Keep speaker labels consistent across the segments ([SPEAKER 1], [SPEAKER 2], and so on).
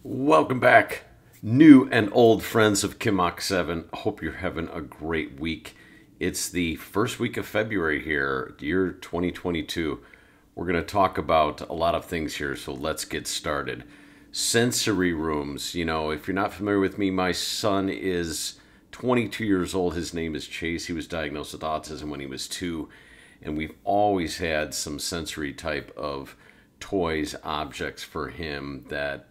[SPEAKER 1] Welcome back, new and old friends of Kimok 7. Hope you're having a great week. It's the first week of February here, year 2022. We're going to talk about a lot of things here, so let's get started. Sensory rooms. You know, if you're not familiar with me, my son is 22 years old. His name is Chase. He was diagnosed with autism when he was 2, and we've always had some sensory type of toys, objects for him that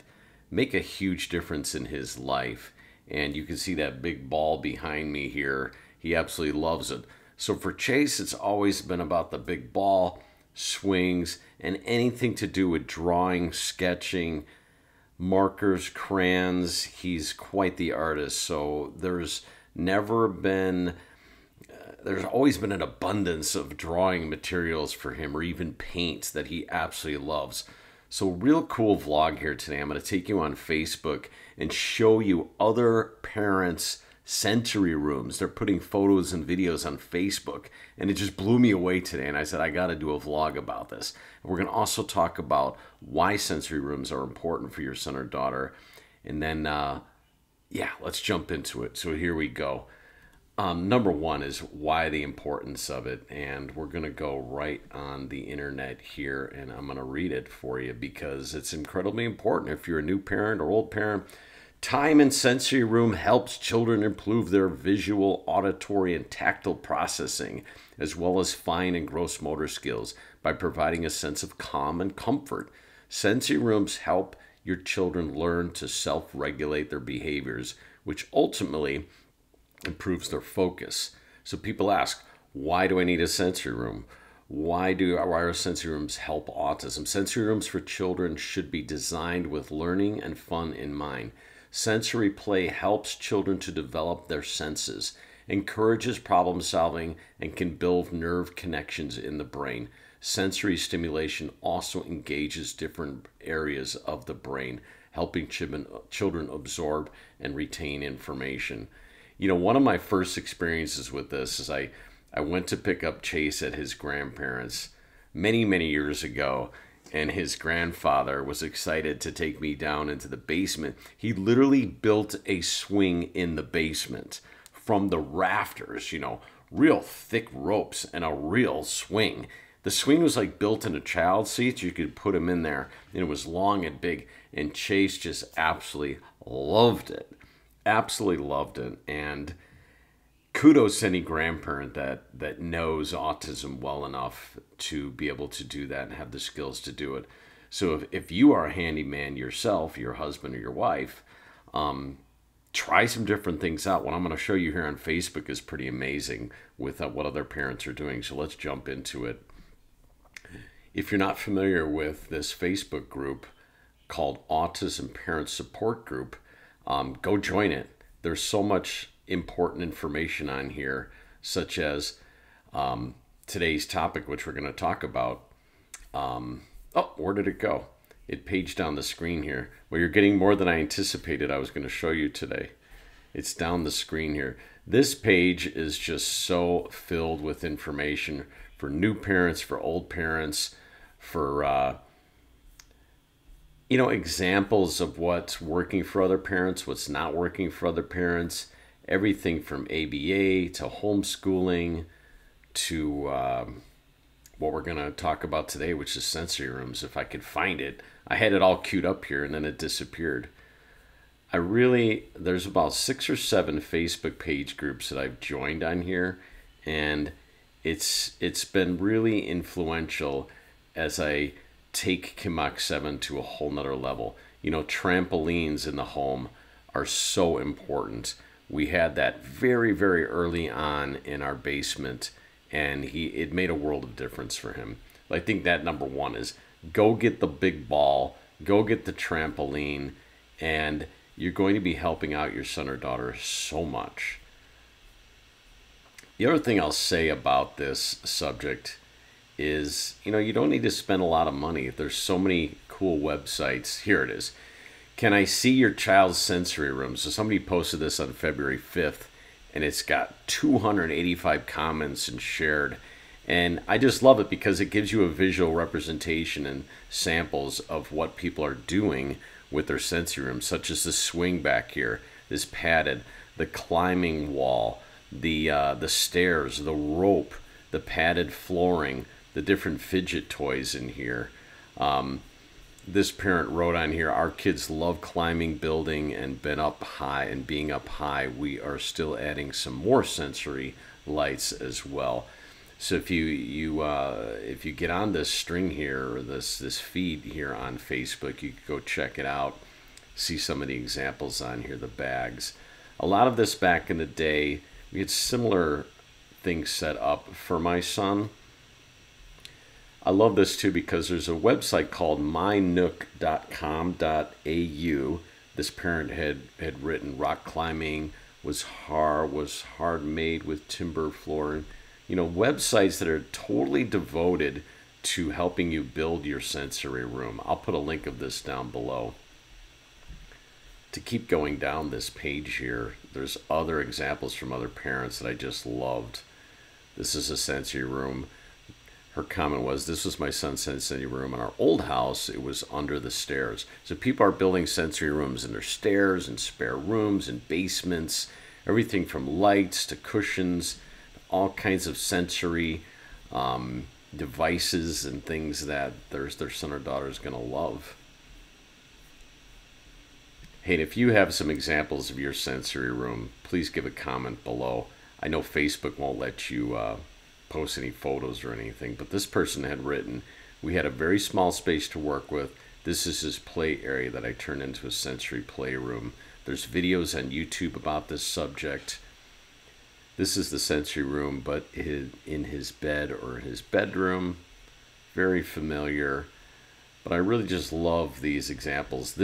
[SPEAKER 1] make a huge difference in his life. And you can see that big ball behind me here. He absolutely loves it. So for Chase, it's always been about the big ball, swings, and anything to do with drawing, sketching, markers, crayons. He's quite the artist. So there's always been an abundance of drawing materials for him, or even paints that he absolutely loves. So real cool vlog here today. I'm going to take you on Facebook and show you other parents' sensory rooms. They're putting photos and videos on Facebook, and it just blew me away today. And I said, I got to do a vlog about this. And we're going to also talk about why sensory rooms are important for your son or daughter. And then, yeah, let's jump into it. So here we go. Number one is why the importance of it, and we're going to go right on the internet here, and I'm going to read it for you because it's incredibly important. If you're a new parent or old parent, time in sensory room helps children improve their visual, auditory, and tactile processing, as well as fine and gross motor skills by providing a sense of calm and comfort. Sensory rooms help your children learn to self-regulate their behaviors, which ultimately improves their focus. So people ask, why do I need a sensory room? Why are sensory rooms help autism? Sensory rooms for children should be designed with learning and fun in mind. Sensory play helps children to develop their senses, encourages problem solving, and can build nerve connections in the brain. Sensory stimulation also engages different areas of the brain, helping children absorb and retain information. You know, one of my first experiences with this is I went to pick up Chase at his grandparents' many, many years ago, and his grandfather was excited to take me down into the basement. He literally built a swing in the basement from the rafters, you know, real thick ropes and a real swing. The swing was like built into child seats. You could put him in there, and it was long and big, and Chase just absolutely loved it. Absolutely loved it. And kudos to any grandparent that knows autism well enough to be able to do that and have the skills to do it. So if you are a handyman yourself, your husband or your wife, try some different things out. What I'm going to show you here on Facebook is pretty amazing with what other parents are doing. So let's jump into it. If you're not familiar with this Facebook group called Autism Parent Support Group, go join it. There's so much important information on here, such as today's topic, which we're going to talk about. Oh, where did it go? It paged down the screen here. Well, you're getting more than I anticipated I was going to show you today. It's down the screen here. This page is just so filled with information for new parents, for old parents, for you know, examples of what's working for other parents, what's not working for other parents, everything from ABA to homeschooling to what we're going to talk about today, which is sensory rooms. If I could find it, I had it all queued up here and then it disappeared. There's about 6 or 7 Facebook page groups that I've joined on here, and it's been really influential as I take Kimok 7 to a whole nother level. You know, trampolines in the home are so important. We had that very, very early on in our basement, and it made a world of difference for him. I think that number one is go get the big ball, go get the trampoline, and you're going to be helping out your son or daughter so much. The other thing I'll say about this subject is, you know, you don't need to spend a lot of money. There's so many cool websites. Here it is. Can I see your child's sensory room? So somebody posted this on February 5th, and it's got 285 comments and shared. And I just love it because it gives you a visual representation and samples of what people are doing with their sensory rooms, such as the swing back here, this padded, the climbing wall, the stairs, the rope, the padded flooring, the different fidget toys in here. This parent wrote on here, our kids love climbing, building, and been up high and being up high. We are still adding some more sensory lights as well. So if you get on this string here, or this feed here on Facebook, you can go check it out, see some of the examples on here, the bags. A lot of this back in the day, we had similar things set up for my son. I love this too because there's a website called mynook.com.au. This parent had written, rock climbing was hard made with timber flooring. You know, websites that are totally devoted to helping you build your sensory room. I'll put a link of this down below. To keep going down this page here, there's other examples from other parents that I just loved. This is a sensory room. Her comment was, this was my son's sensory room in our old house. It was under the stairs. So people are building sensory rooms in their stairs and spare rooms and basements, everything from lights to cushions, all kinds of sensory devices and things that their son or daughter is going to love. Hey, and if you have some examples of your sensory room, please give a comment below. I know Facebook won't let you post any photos or anything, but this person had written, we had a very small space to work with. This is his play area that I turned into a sensory playroom. There's videos on YouTube about this subject. This is the sensory room, but in his bed or his bedroom. Very familiar. But I really just love these examples.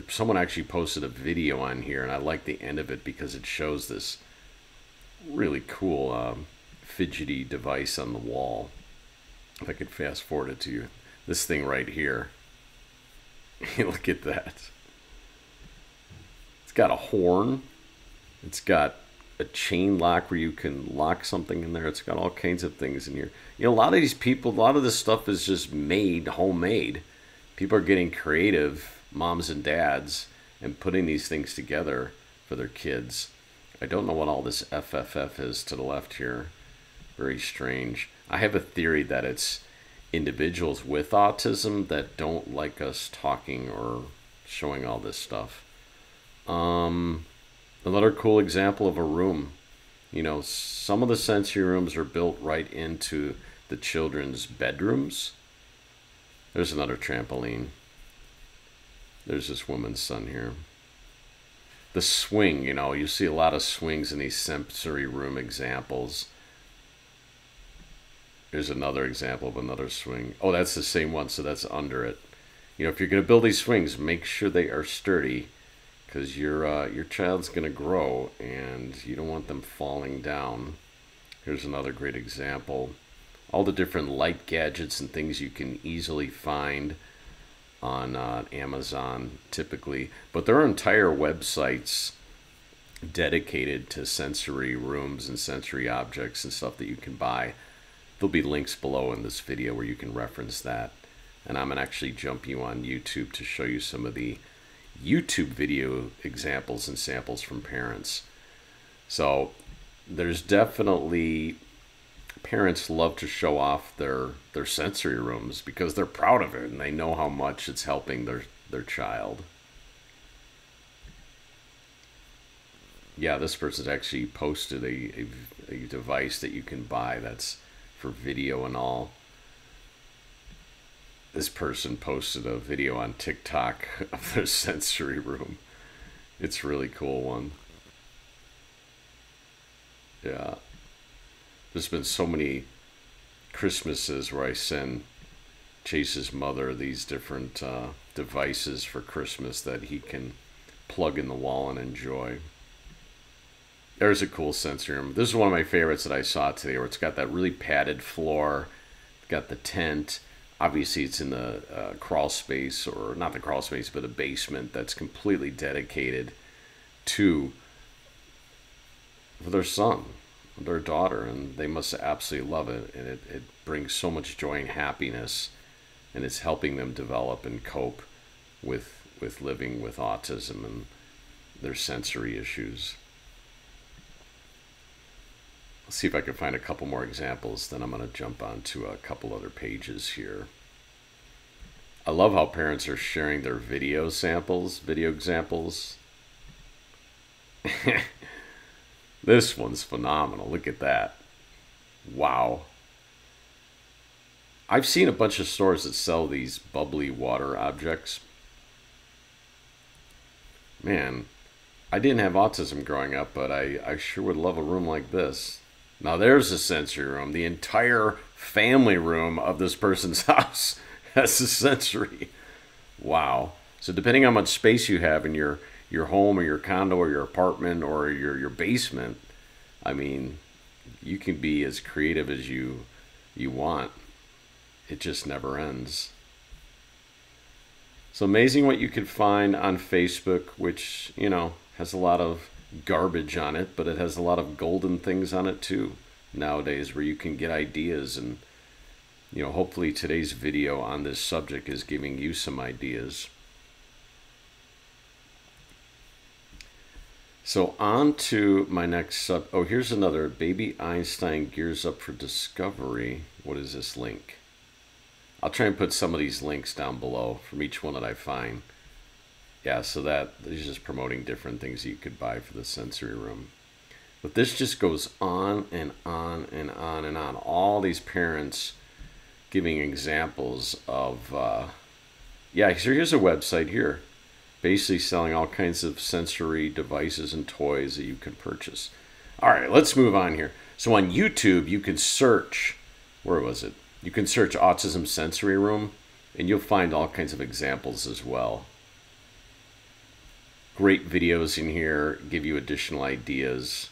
[SPEAKER 1] Someone actually posted a video on here, and I like the end of it because it shows this really cool fidgety device on the wall. If I could fast forward it to you. This thing right here. Look at that. It's got a horn. It's got a chain lock where you can lock something in there. It's got all kinds of things in here. You know, a lot of these people, a lot of this stuff is just made, homemade. People are getting creative, moms and dads, and putting these things together for their kids. I don't know what all this FFF is to the left here. Very strange. I have a theory that it's individuals with autism that don't like us talking or showing all this stuff. Another cool example of a room. You know, some of the sensory rooms are built right into the children's bedrooms. There's another trampoline. There's this woman's son here. The swing, you know, you see a lot of swings in these sensory room examples. Here's another example of another swing. Oh, that's the same one, so that's under it. You know, if you're going to build these swings, make sure they are sturdy, because your child's going to grow, and you don't want them falling down. Here's another great example. All the different light gadgets and things you can easily find on Amazon, typically. But there are entire websites dedicated to sensory rooms and sensory objects and stuff that you can buy. There'll be links below in this video where you can reference that. And I'm going to actually jump you on YouTube to show you some of the YouTube video examples and samples from parents. So there's definitely, parents love to show off their sensory rooms because they're proud of it and they know how much it's helping their child. Yeah, this person's actually posted a device that you can buy that's for video and all. This person posted a video on TikTok of their sensory room. It's a really cool one. Yeah. There's been so many Christmases where I send Chase's mother these different devices for Christmas that he can plug in the wall and enjoy. There's a cool sensory room. This is one of my favorites that I saw today, where it's got that really padded floor. It's got the tent. Obviously, it's in the crawl space, or not the crawl space, but a basement that's completely dedicated to their son, their daughter, and they must absolutely love it. And it brings so much joy and happiness, and it's helping them develop and cope with with living with autism and their sensory issues. Let's see if I can find a couple more examples, then I'm going to jump onto a couple other pages here. I love how parents are sharing their video examples. This one's phenomenal. Look at that. Wow. I've seen a bunch of stores that sell these bubbly water objects. Man, I didn't have autism growing up, but I sure would love a room like this. Now there's a sensory room. The entire family room of this person's house has a sensory. Wow. So depending on how much space you have in your home or your condo or your apartment or your basement, I mean, you can be as creative as you want. It just never ends. So amazing what you could find on Facebook, which, you know, has a lot of garbage on it, but it has a lot of golden things on it too nowadays, where you can get ideas. And, you know, hopefully today's video on this subject is giving you some ideas. So on to my next oh, here's another. Baby Einstein gears up for discovery. What is this link? I'll try and put some of these links down below from each one that I find. Yeah, so that is just promoting different things you could buy for the sensory room. But this just goes on and on and on and on. All these parents giving examples of, yeah, so here's a website here, basically selling all kinds of sensory devices and toys that you can purchase. All right, let's move on here. So on YouTube, you can search, where was it? You can search autism sensory room, and you'll find all kinds of examples as well. Great videos in here, give you additional ideas.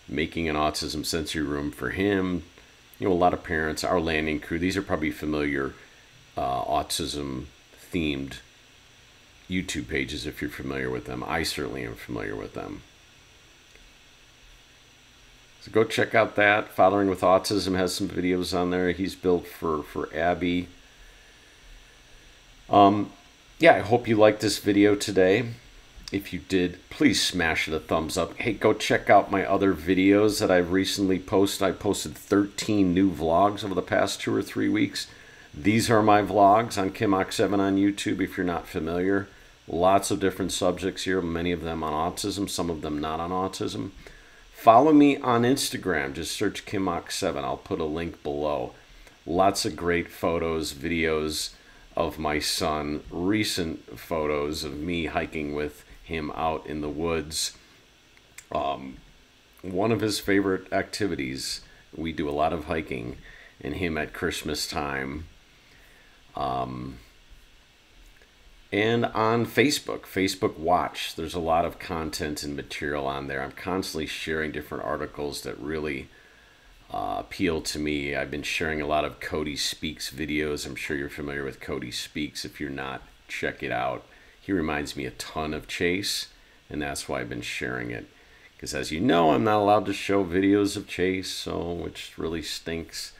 [SPEAKER 1] Making an autism sensory room for him. You know, a lot of parents, our landing crew, these are probably familiar autism themed YouTube pages if you're familiar with them. I certainly am familiar with them. So go check out that. Fathering with Autism has some videos on there. He's built for Abby. Yeah, I hope you liked this video today. If you did, please smash it a thumbs up. Hey, go check out my other videos that I've recently posted. I posted 13 new vlogs over the past 2 or 3 weeks. These are my vlogs on Kimok7 on YouTube if you're not familiar. Lots of different subjects here, many of them on autism, some of them not on autism. Follow me on Instagram. Just search Kimok7. I'll put a link below. Lots of great photos, videos of my son. Recent photos of me hiking with him out in the woods. One of his favorite activities. We do a lot of hiking, and him at Christmas time. And on Facebook Watch, there's a lot of content and material on there. I'm constantly sharing different articles that really appeal to me. I've been sharing a lot of Cody Speaks videos. I'm sure you're familiar with Cody Speaks. If you're not, check it out. He reminds me a ton of Chase, and that's why I've been sharing it. Because as you know, I'm not allowed to show videos of Chase, so which really stinks.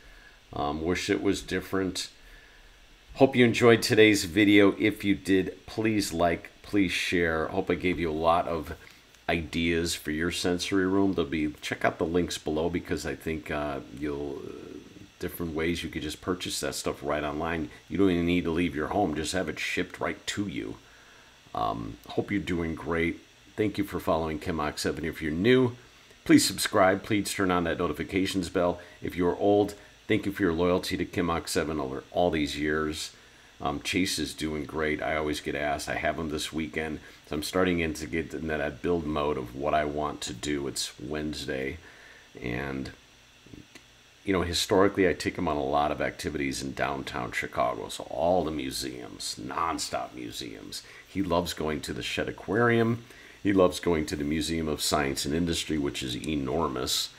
[SPEAKER 1] Wish it was different. Hope you enjoyed today's video. If you did, please like, please share. Hope I gave you a lot of ideas for your sensory room. Check out the links below, because I think different ways you could just purchase that stuff right online. You don't even need to leave your home. Just have it shipped right to you. Hope you're doing great. Thank you for following Kimok7. If you're new, please subscribe. Please turn on that notifications bell. If you're old, thank you for your loyalty to Kimok7 over all these years. Chase is doing great. I always get asked. I have him this weekend, so I'm starting to get in that build mode of what I want to do. It's Wednesday, and you know, historically, I take him on a lot of activities in downtown Chicago. So all the museums, nonstop museums. He loves going to the Shed Aquarium. He loves going to the Museum of Science and Industry, which is enormous.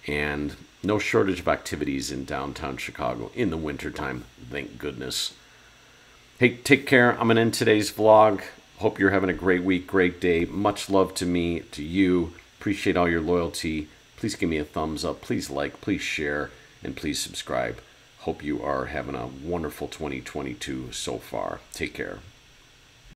[SPEAKER 1] And no shortage of activities in downtown Chicago in the wintertime, thank goodness. Hey, take care. I'm going to end today's vlog. Hope you're having a great week, great day. Much love to me, to you. Appreciate all your loyalty. Please give me a thumbs up. Please like, please share, and please subscribe. Hope you are having a wonderful 2022 so far. Take care.